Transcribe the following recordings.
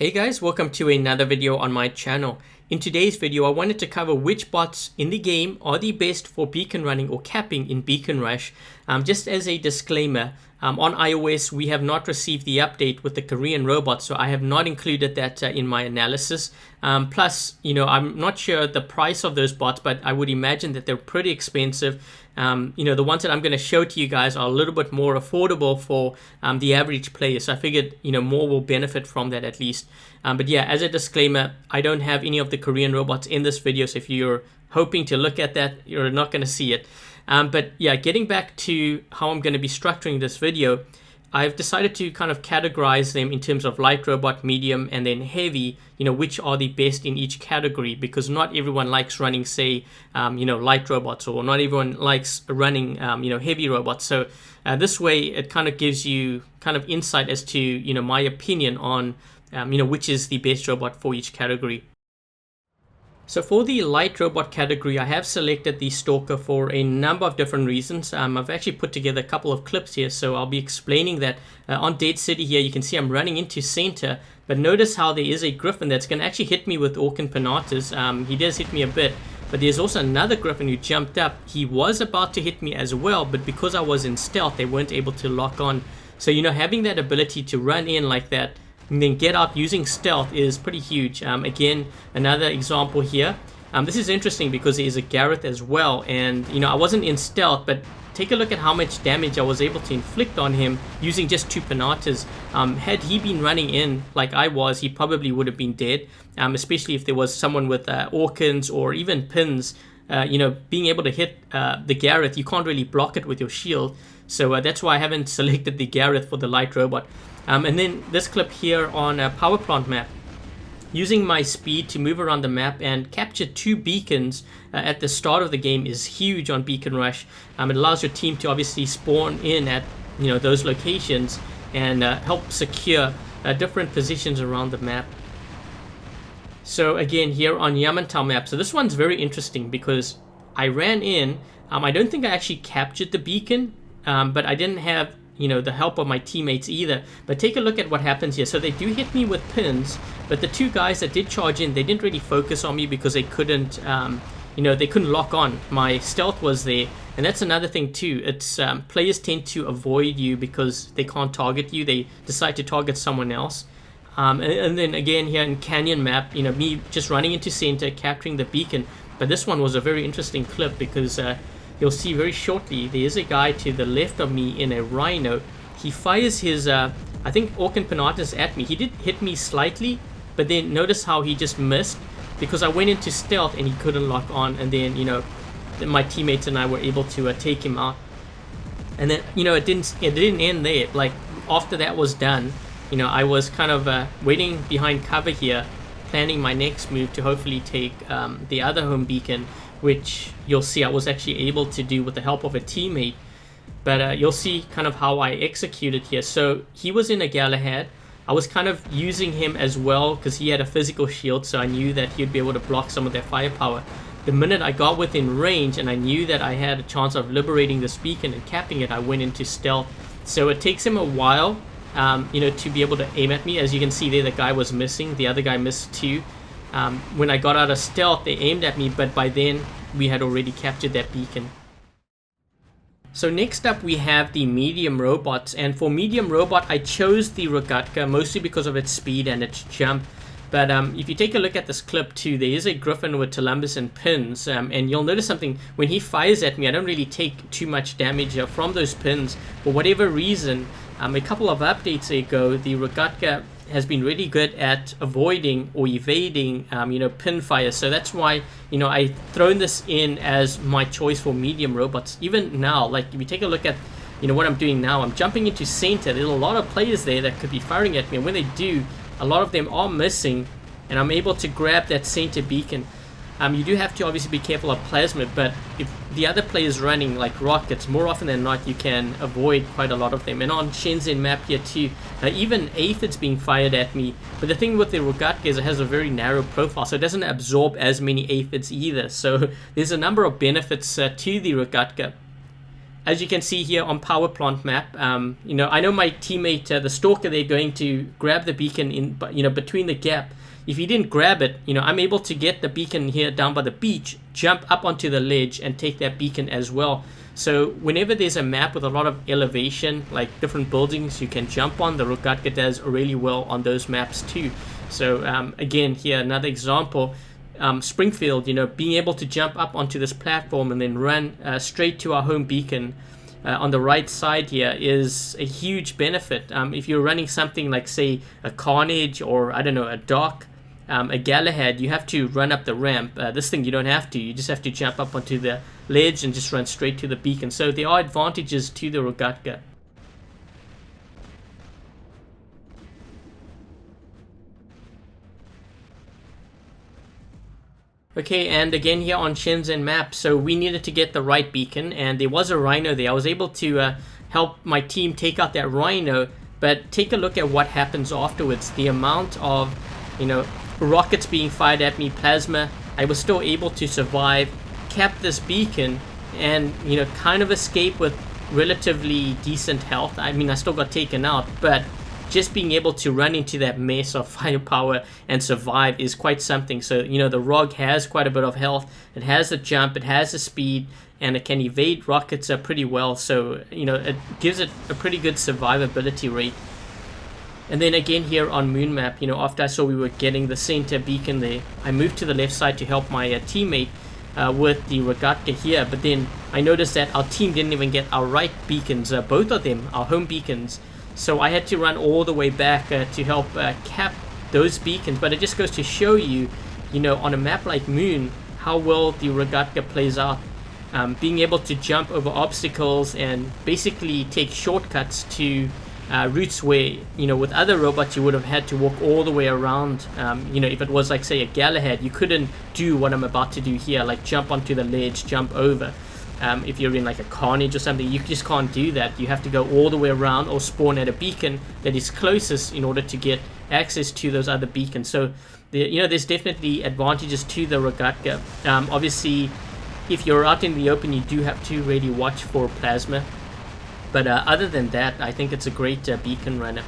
Hey guys, welcome to another video on my channel. In today's video, I wanted to cover which bots in the game are the best for beacon running or capping in Beacon Rush. Just as a disclaimer, on iOS we have not received the update with the Korean robots, so I have not included that in my analysis. Plus, I'm not sure the price of those bots, but I would imagine that they're pretty expensive. The ones that I'm going to show to you guys are a little bit more affordable for the average player, so I figured more will benefit from that at least. But yeah, as a disclaimer, I don't have any of the Korean robots in this video, so if you're hoping to look at that, you're not going to see it. But yeah, getting back to how I'm going to be structuring this video, I've decided to kind of categorize them in terms of light robot, medium, and then heavy, which are the best in each category, because not everyone likes running, say, light robots, or not everyone likes running, heavy robots. So this way, it kind of gives you kind of insight as to, my opinion on, which is the best robot for each category. So for the light robot category, I have selected the Stalker for a number of different reasons. I've actually put together a couple of clips here, so I'll be explaining that. On Dead City here, you can see I'm running into center, but notice how there is a Griffin that's going to actually hit me with Orc and Pinatas. He does hit me a bit, but there's also another Griffin who jumped up. He was about to hit me as well, but because I was in stealth, they weren't able to lock on. So, having that ability to run in like that, and then get out using stealth is pretty huge. Again, another example here. This is interesting because there is a Gareth as well, and I wasn't in stealth, but take a look at how much damage I was able to inflict on him using just 2 Pinatas. Had he been running in like I was, he probably would have been dead, especially if there was someone with Orcans or even pins. Being able to hit the Gareth, you can't really block it with your shield. So that's why I haven't selected the Gareth for the light robot. And then this clip here on a power plant map. Using my speed to move around the map and capture 2 beacons at the start of the game is huge on Beacon Rush. It allows your team to obviously spawn in at those locations and help secure different positions around the map. So again, here on Yamantau map, so this one's very interesting because I ran in. I don't think I actually captured the beacon, but I didn't have the help of my teammates either. But take a look at what happens here. So they do hit me with pins, but the 2 guys that did charge in, they didn't really focus on me because they couldn't, they couldn't lock on. My stealth was there, and that's another thing too. It's players tend to avoid you because they can't target you. They decide to target someone else. And then again here in Canyon map, me just running into center, capturing the beacon. But this one was a very interesting clip because you'll see very shortly, there is a guy to the left of me in a Rhino. He fires his, I think, Orc and Pinatas at me. He did hit me slightly, but then notice how he just missed because I went into stealth and he couldn't lock on. And then, my teammates and I were able to take him out. And then, it didn't end there. Like, after that was done, I was kind of waiting behind cover here, planning my next move to hopefully take the other home beacon, which you'll see I was actually able to do with the help of a teammate. But you'll see kind of how I executed here. So he was in a Galahad. I was kind of using him as well because he had a physical shield, so I knew that he'd be able to block some of their firepower. The minute I got within range and I knew that I had a chance of liberating this beacon and capping it, I went into stealth. So it takes him a while, to be able to aim at me. As you can see there, the guy was missing. The other guy missed too. When I got out of stealth, they aimed at me, but by then we had already captured that beacon. So next up we have the medium robots, and for medium robot I chose the Rogatka mostly because of its speed and its jump. But if you take a look at this clip too, there is a Griffin with Columbus and pins, and you'll notice something. When he fires at me, I don't really take too much damage from those pins. For whatever reason, a couple of updates ago, the Rogatka has been really good at avoiding or evading, pin fire. So that's why, I've thrown this in as my choice for medium robots. Even now, like if you take a look at, what I'm doing now, I'm jumping into center. There's a lot of players there that could be firing at me, and when they do, a lot of them are missing, and I'm able to grab that center beacon. You do have to obviously be careful of plasmid, but if the other players running like rockets, more often than not you can avoid quite a lot of them. And on Shenzhen map here too, even aphids being fired at me. But the thing with the Rogatka is it has a very narrow profile, so it doesn't absorb as many aphids either. So there's a number of benefits to the Rogatka. as you can see here on power plant map, you know, I know my teammate, the Stalker, they're going to grab the beacon in, you know, between the gap. If he didn't grab it, you know, I'm able to get the beacon here down by the beach, jump up onto the ledge and take that beacon as well. So whenever there's a map with a lot of elevation, like different buildings you can jump on, the Rogatka does really well on those maps too. So again, here another example, Springfield, you know, being able to jump up onto this platform and then run straight to our home beacon on the right side here is a huge benefit. If you're running something like, say, a Carnage or, I don't know, a Dark, a Galahad, you have to run up the ramp. This thing you don't have to. You just have to jump up onto the ledge and just run straight to the beacon. So there are advantages to the Rogatka. Okay, and again here on Shenzhen map, so we needed to get the right beacon, and there was a Rhino there. I was able to help my team take out that Rhino, but take a look at what happens afterwards. The amount of, you know, rockets being fired at me, plasma, I was still able to survive, cap this beacon, and, you know, kind of escape with relatively decent health. I mean, I still got taken out, but just being able to run into that mess of firepower and survive is quite something. So, you know, the Rog has quite a bit of health, it has the jump, it has the speed, and it can evade rockets pretty well. So, you know, it gives it a pretty good survivability rate. And then again here on Moon Map, you know, after I saw we were getting the center beacon there, I moved to the left side to help my teammate with the Rogatka here. But then I noticed that our team didn't even get our right beacons, both of them, our home beacons. So I had to run all the way back to help cap those beacons. But it just goes to show you, you know, on a map like Moon, how well the Rogatka plays out. Being able to jump over obstacles and basically take shortcuts to routes where, you know, with other robots you would have had to walk all the way around. You know, if it was like, say, a Galahad, you couldn't do what I'm about to do here, like jump onto the ledge, jump over. If you're in like a Carnage or something, you just can't do that. You have to go all the way around or spawn at a beacon that is closest in order to get access to those other beacons. So, you know, there's definitely advantages to the Rogatka. Obviously, if you're out in the open, you do have to really watch for plasma. But other than that, I think it's a great beacon runner.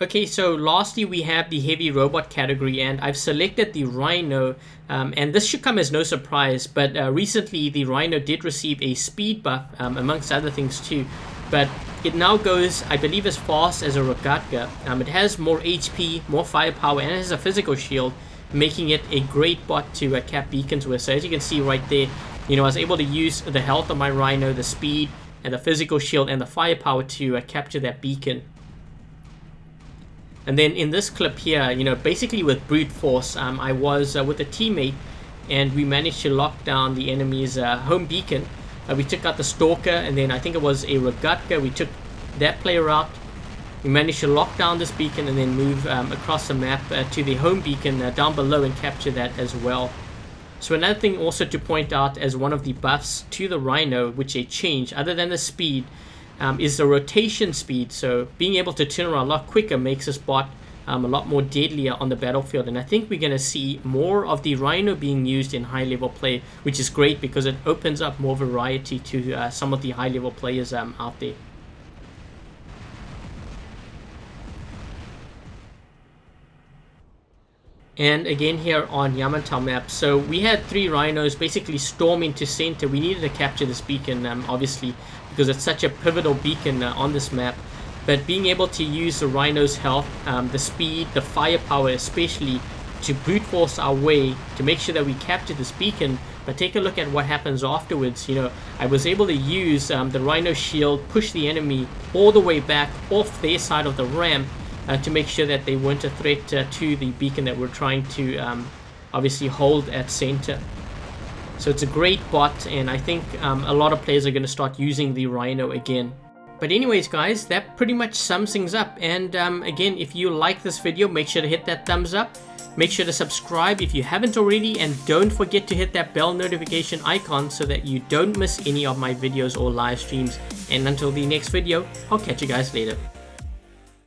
Okay, so lastly we have the heavy robot category, and I've selected the Rhino, and this should come as no surprise, but recently the Rhino did receive a speed buff, amongst other things too, but it now goes, I believe, as fast as a Rogatka. It has more HP, more firepower, and it has a physical shield, making it a great bot to cap beacons with. So as you can see right there, you know, I was able to use the health of my Rhino, the speed, and the physical shield, and the firepower to capture that beacon. And then in this clip here, you know, basically with brute force, I was with a teammate, and we managed to lock down the enemy's home beacon. We took out the Stalker, and then I think it was a Rogatka. We took that player out. We managed to lock down this beacon and then move across the map to the home beacon down below and capture that as well. So another thing also to point out as one of the buffs to the Rhino, which they changed, other than the speed, is the rotation speed. So being able to turn around a lot quicker makes this bot a lot more deadlier on the battlefield, and I think we're going to see more of the Rhino being used in high level play, which is great because it opens up more variety to some of the high level players out there. And again here on Yamantau map, so we had 3 Rhinos basically storm into center. We needed to capture this beacon, obviously, because it's such a pivotal beacon on this map. But being able to use the Rhino's health, the speed, the firepower especially, to brute force our way to make sure that we capture this beacon. But take a look at what happens afterwards. You know, I was able to use the Rhino shield, push the enemy all the way back off their side of the ramp, to make sure that they weren't a threat to the beacon that we're trying to obviously hold at center. So it's a great bot, and I think a lot of players are going to start using the Rhino again. But anyways guys, that pretty much sums things up, and again, if you like this video, make sure to hit that thumbs up. Make sure to subscribe if you haven't already, and don't forget to hit that bell notification icon so that you don't miss any of my videos or live streams. And until the next video, I'll catch you guys later.